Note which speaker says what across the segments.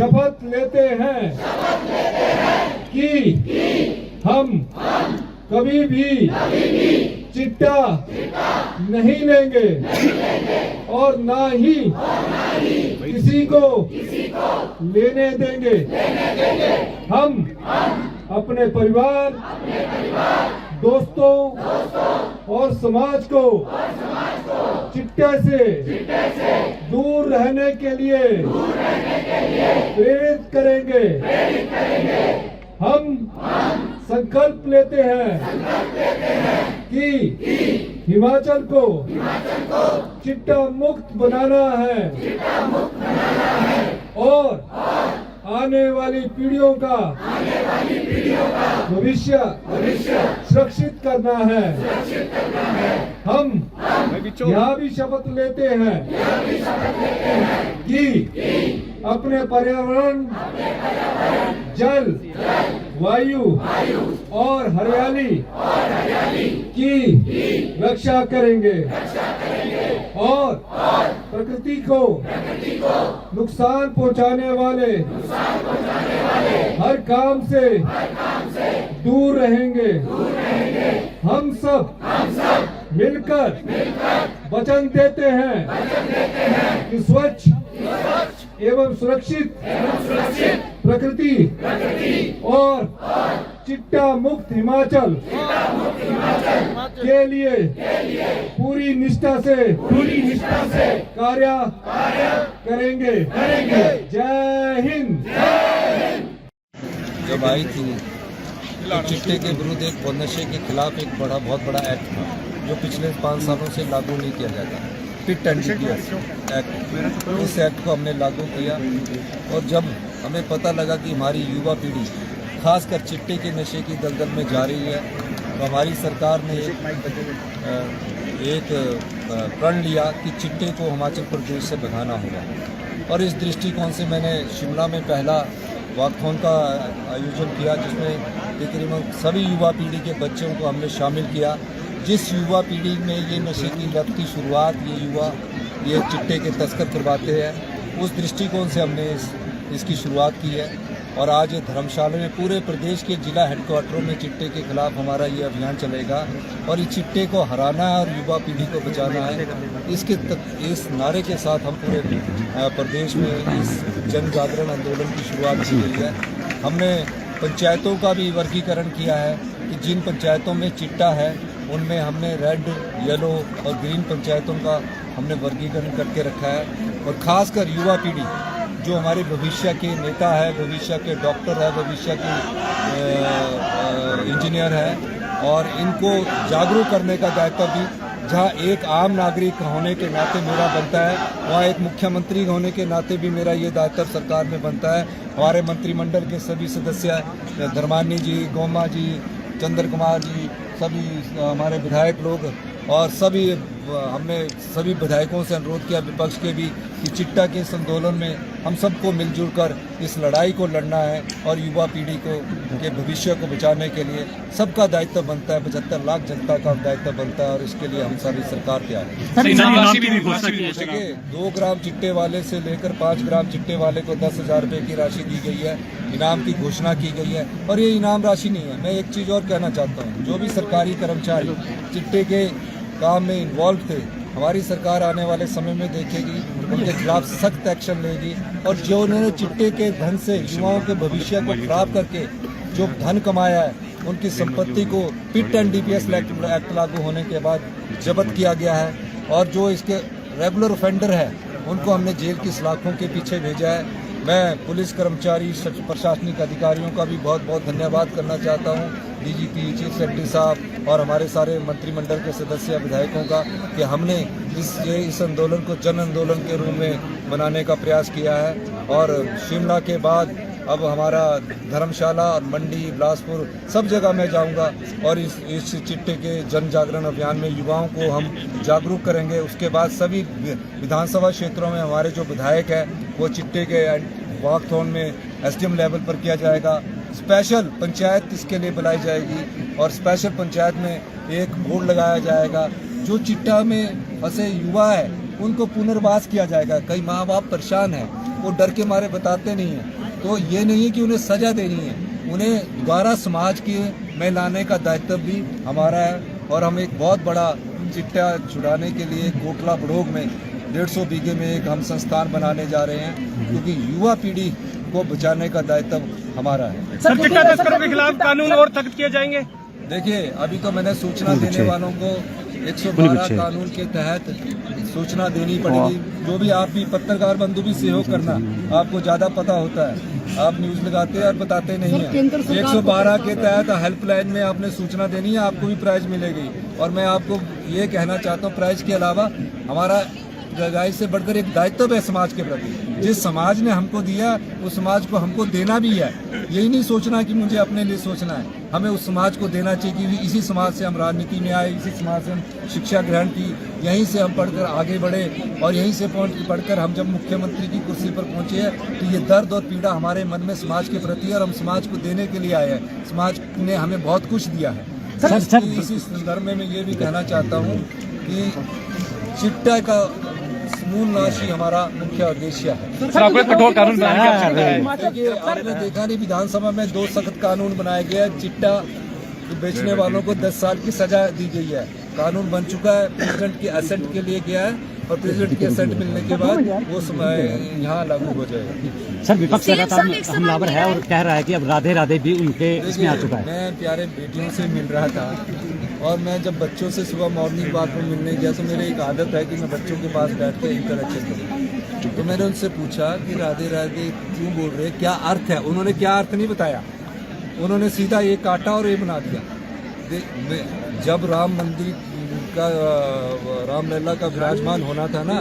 Speaker 1: शपथ लेते हैं कि हम कभी भी चिट्टा नहीं लेंगे और ना ही किसी को लेने देंगे। हम अपने परिवार, दोस्तों और समाज को चिट्टे से दूर रहने के लिए प्रेरित करेंगे। हम संकल्प लेते हैं कि हिमाचल को चिट्टा मुक्त बनाना है और आने वाली पीढ़ियों का भविष्य सुरक्षित करना है। हम यह भी शपथ लेते हैं कि अपने पर्यावरण, जल, वायु और हरियाली की रक्षा करेंगे और प्रकृति को नुकसान पहुंचाने वाले हर काम से दूर रहेंगे। हम सब मिलकर वचन देते हैं कि स्वच्छ एवं सुरक्षित प्रकृति और चिट्टा मुक्त हिमाचल के लिए पूरी निष्ठा से कार्य करेंगे। जय हिंद।
Speaker 2: जब आई थी तो चिट्टे के विरुद्ध एक नशे के खिलाफ एक बहुत बड़ा एक्ट था जो पिछले 5 सालों से लागू नहीं किया जाता, पिट एंड डीपीएस एक्ट। इस एक्ट को हमने लागू किया और जब हमें पता लगा कि हमारी युवा पीढ़ी खासकर चिट्टे के नशे की दलदल में जा रही है, तो हमारी सरकार ने एक प्रण लिया कि चिट्टे को हिमाचल प्रदेश से भगाना होगा। और इस दृष्टिकोण से मैंने शिमला में पहला वॉकथॉन का आयोजन किया जिसमें तकरीबन सभी युवा पीढ़ी के बच्चों को हमने शामिल किया। जिस युवा पीढ़ी में ये नशे की लत की शुरुआत ये चिट्टे के तस्कर करवाते हैं, उस दृष्टिकोण से हमने इसकी शुरुआत की है। और आज धर्मशाला में पूरे प्रदेश के जिला हेडक्वार्टरों में चिट्टे के खिलाफ हमारा ये अभियान चलेगा और इस चिट्टे को हराना है और युवा पीढ़ी को बचाना है। इस नारे के साथ हम पूरे प्रदेश में इस जन जागरण आंदोलन की शुरुआत की गई है। हमने पंचायतों का भी वर्गीकरण किया है कि जिन पंचायतों में चिट्टा है उनमें हमने रेड, येलो और ग्रीन पंचायतों का हमने वर्गीकरण करके रखा है। और खासकर युवा पीढ़ी जो हमारे भविष्य के नेता है, भविष्य के डॉक्टर है, भविष्य के इंजीनियर है, और इनको जागरूक करने का दायित्व भी जहाँ एक आम नागरिक होने के नाते मेरा बनता है, वहाँ एक मुख्यमंत्री होने के नाते भी मेरा ये दायित्व सरकार में बनता है। हमारे मंत्रिमंडल के सभी सदस्य धर्मानी जी, गोमा जी, चंद्र कुमार जी, सभी हमारे विधायक लोग और सभी हमने सभी विधायकों से अनुरोध किया, विपक्ष के भी, कि चिट्टा के इस आंदोलन में हम सबको मिलजुल कर इस लड़ाई को लड़ना है और युवा पीढ़ी के भविष्य को बचाने के लिए सबका दायित्व बनता है। 75 लाख जनता का दायित्व बनता है और इसके लिए हम सारी सरकार तैयार है। 2 ग्राम चिट्टे वाले से लेकर 5 ग्राम चिट्टे वाले को 10,000 रुपये की राशि दी गई है, इनाम की घोषणा की गई है। और ये इनाम राशि नहीं है, मैं एक चीज़ और कहना चाहता हूँ, जो भी सरकारी कर्मचारी चिट्टे के काम में इन्वॉल्व थे, हमारी सरकार आने वाले समय में देखेगी, उनके खिलाफ सख्त एक्शन लेगी। और जो उन्होंने चिट्टे के धन से युवाओं के भविष्य को खराब करके जो धन कमाया है, उनकी संपत्ति को पिट एंड डीपीएस एक्ट लागू होने के बाद जब्त किया गया है। और जो इसके रेगुलर ऑफेंडर है उनको हमने जेल की सलाखों के पीछे भेजा है। मैं पुलिस कर्मचारी, प्रशासनिक अधिकारियों का भी बहुत बहुत धन्यवाद करना चाहता हूँ, डीजीपी, चीफ सेक्रेटरी साहब और हमारे सारे मंत्रिमंडल के सदस्य विधायकों का, कि हमने इस आंदोलन को जन आंदोलन के रूप में बनाने का प्रयास किया है। और शिमला के बाद अब हमारा धर्मशाला और मंडी, बिलासपुर सब जगह मैं जाऊंगा और इस चिट्टे के जन जागरण अभियान में युवाओं को हम जागरूक करेंगे। उसके बाद सभी विधानसभा क्षेत्रों में हमारे जो विधायक हैं वो चिट्टे के वॉकथॉन में एसडीएम लेवल पर किया जाएगा। स्पेशल पंचायत इसके लिए बुलाई जाएगी और स्पेशल पंचायत में एक बोर्ड लगाया जाएगा जो चिट्टा में फंसे युवा है उनको पुनर्वास किया जाएगा। कई माँ बाप परेशान हैं, वो डर के मारे बताते नहीं हैं। तो ये नहीं है कि उन्हें सजा देनी है, उन्हें दोबारा समाज के में लाने का दायित्व भी हमारा है। और हम एक बहुत बड़ा चिट्टा छुड़ाने के लिए कोटला बड़ोग में 150 बीघे में एक हम संस्थान बनाने जा रहे हैं, क्योंकि युवा पीढ़ी को बचाने का दायित्व हमारा है।
Speaker 3: सर, चिट्टा तस्करों के खिलाफ कानून और सख्त किए जाएंगे।
Speaker 2: देखिए, अभी तो मैंने सूचना देने वालों को 112 कानून के तहत सूचना देनी पड़ेगी। जो भी आप भी पत्रकार बंधु भी सहयोग करना, आपको ज्यादा पता होता है, आप न्यूज लगाते हैं और बताते नहीं हैं। 112 के तहत हेल्पलाइन में आपने सूचना देनी है, आपको भी प्राइज मिलेगी। और मैं आपको ये कहना चाहता हूँ, प्राइज के अलावा हमारा जगाई से बढ़कर एक दायित्व है समाज के प्रति। जिस समाज ने हमको दिया, उस समाज को हमको देना भी है। यही नहीं सोचना कि मुझे अपने लिए सोचना है, हमें उस समाज को देना चाहिए कि इसी समाज से हम राजनीति में आए, इसी समाज से हम शिक्षा ग्रहण की, यहीं से हम पढ़कर आगे बढ़े और यहीं से पढ़कर हम जब मुख्यमंत्री की कुर्सी पर पहुंचे हैं तो ये दर्द और पीड़ा हमारे मन में समाज के प्रति है और हम समाज को देने के लिए आए हैं। समाज ने हमें बहुत कुछ दिया है। इसी संदर्भ में मैं ये भी कहना चाहता हूँ कि चिट्टा का समूल नाश ही हमारा मुख्य उद्देश्य है।
Speaker 3: कठोर कानून बनाने
Speaker 2: देखिए, आपने देखा नहीं, विधानसभा में 2 सख्त कानून बनाए गए हैं। चिट्टा बेचने वालों को 10 साल की सजा दी गई है। कानून बन चुका है, प्रेसिडेंट के असेंट के लिए गया है और प्रेसिडेंट के असेंट मिलने के बाद वो समय यहाँ लागू हो जाएगा।
Speaker 4: सर, विपक्ष लगातार हमलावर है और कह रहा है कि अब राधे राधे भी उनके इसमें आ चुका है।
Speaker 2: मैं प्यारे बेटियों से मिल रहा था और मैं जब बच्चों से सुबह मॉर्निंग वॉक में मिलने गया तो मेरी एक आदत है कि मैं बच्चों के पास बैठ कर इंटरेक्शन करूँ। तो मैंने उनसे पूछा कि राधे राधे क्यों बोल रहे, क्या अर्थ है? उन्होंने क्या अर्थ नहीं बताया, उन्होंने सीधा ये काटा और ये बना दिया। जब राम मंदिर का रामलला का विराजमान होना था ना,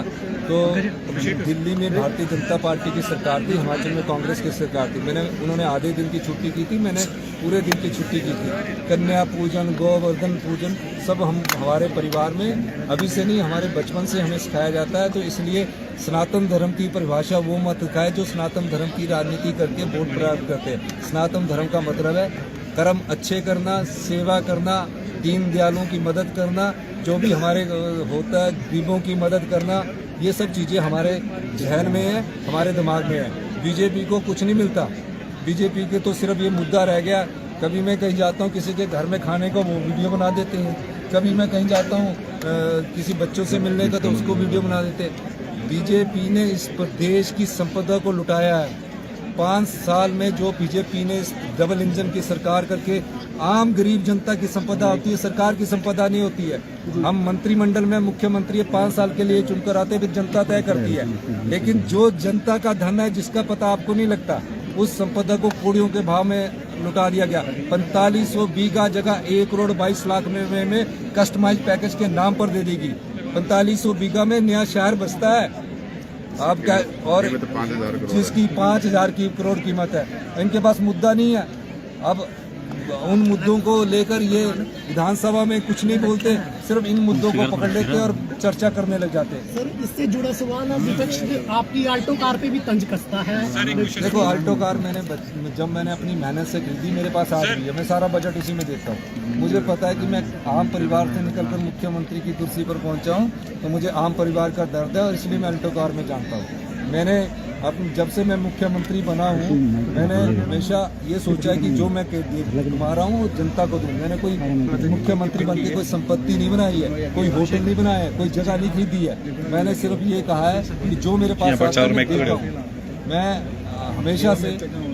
Speaker 2: तो दिल्ली में भारतीय जनता पार्टी की सरकार थी, हिमाचल में कांग्रेस की सरकार थी। उन्होंने आधे दिन की छुट्टी की थी, मैंने पूरे दिन की छुट्टी की थी। कन्या पूजन, गोवर्धन पूजन सब हमारे परिवार में अभी से नहीं, हमारे बचपन से हमें सिखाया जाता है। तो इसलिए सनातन धर्म की परिभाषा वो मत सिखाए जो सनातन धर्म की राजनीति करके वोट प्राप्त करते हैं। सनातन धर्म का मतलब है कर्म अच्छे करना, सेवा करना, दीन दयालुओं की मदद करना, जो भी हमारे होता है गरीबों की मदद करना, ये सब चीज़ें हमारे जहन में है, हमारे दिमाग में है। बीजेपी को कुछ नहीं मिलता, बीजेपी के तो सिर्फ ये मुद्दा रह गया। कभी मैं कहीं जाता हूँ किसी के घर में खाने को, वो वीडियो बना देते हैं। कभी मैं कहीं जाता हूँ किसी बच्चों से मिलने का, तो उसको वीडियो बना देते हैं। बीजेपी ने इस प्रदेश की संपदा को लुटाया है। 5 साल में जो बीजेपी ने डबल इंजन की सरकार करके आम गरीब जनता की संपदा होती है, सरकार की संपदा नहीं होती है। हम मंत्रिमंडल में मुख्यमंत्री 5 साल के लिए चुनकर आते, फिर जनता तय करती है। लेकिन जो जनता का धन है, जिसका पता आपको नहीं लगता, उस संपदा को कौड़ियों के भाव में लुटा दिया गया। 4500 बीघा जगह 1 करोड़ 22 लाख में कस्टमाइज पैकेज के नाम पर दे देगी। 4500 बीघा में नया शहर बसता है आपका, और जिसकी 5000 करोड़ कीमत है। इनके पास मुद्दा नहीं है। अब उन मुद्दों को लेकर ये विधानसभा में कुछ नहीं बोलते, सिर्फ इन मुद्दों को पकड़ लेते और चर्चा करने लग जाते हैं।
Speaker 5: सर, इससे जुड़ा सवाल है, विपक्ष आपकी आल्टो कार पे भी तंज कसता है।
Speaker 2: देखो, आल्टो कार जब मैंने अपनी मेहनत से खरीदी, मेरे पास आज भी है, मैं सारा बजट उसी में देता हूँ। मुझे पता है कि मैं आम परिवार से निकलकर मुख्यमंत्री की कुर्सी पर पहुँचा हूँ, तो मुझे आम परिवार का दर्द है और इसलिए मैं आल्टो कार में जानता हूँ। मैंने जब से मैं मुख्यमंत्री बना हूँ, मैंने हमेशा ये सोचा है कि जो मैं कमा रहा हूँ जनता को दूँ। मैंने कोई मुख्यमंत्री बन के कोई संपत्ति नहीं बनाई है, कोई होटल नहीं बनाया है, कोई जगह नहीं खरीदी है। मैंने सिर्फ ये कहा है कि जो मेरे पास आता है मैं देता हूँ। मैं हमेशा से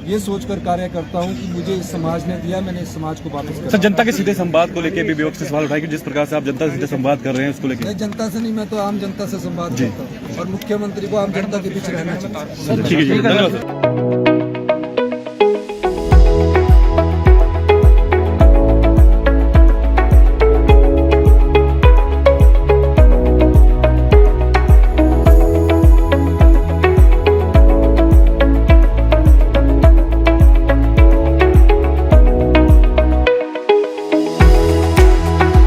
Speaker 2: ये सोचकर कार्य करता हूँ कि मुझे इस समाज ने दिया, मैंने इस समाज को वापस किया।
Speaker 3: सर, जनता के सीधे संवाद को लेकर भी विपक्ष से सवाल उठाए कि जिस प्रकार से आप जनता से सीधे संवाद कर रहे हैं उसको लेकर।
Speaker 2: जनता से नहीं, मैं तो आम जनता से संवाद करता हूँ और मुख्यमंत्री को आम जनता के बीच रहना चाहिए।
Speaker 3: ठीक है, धन्यवाद।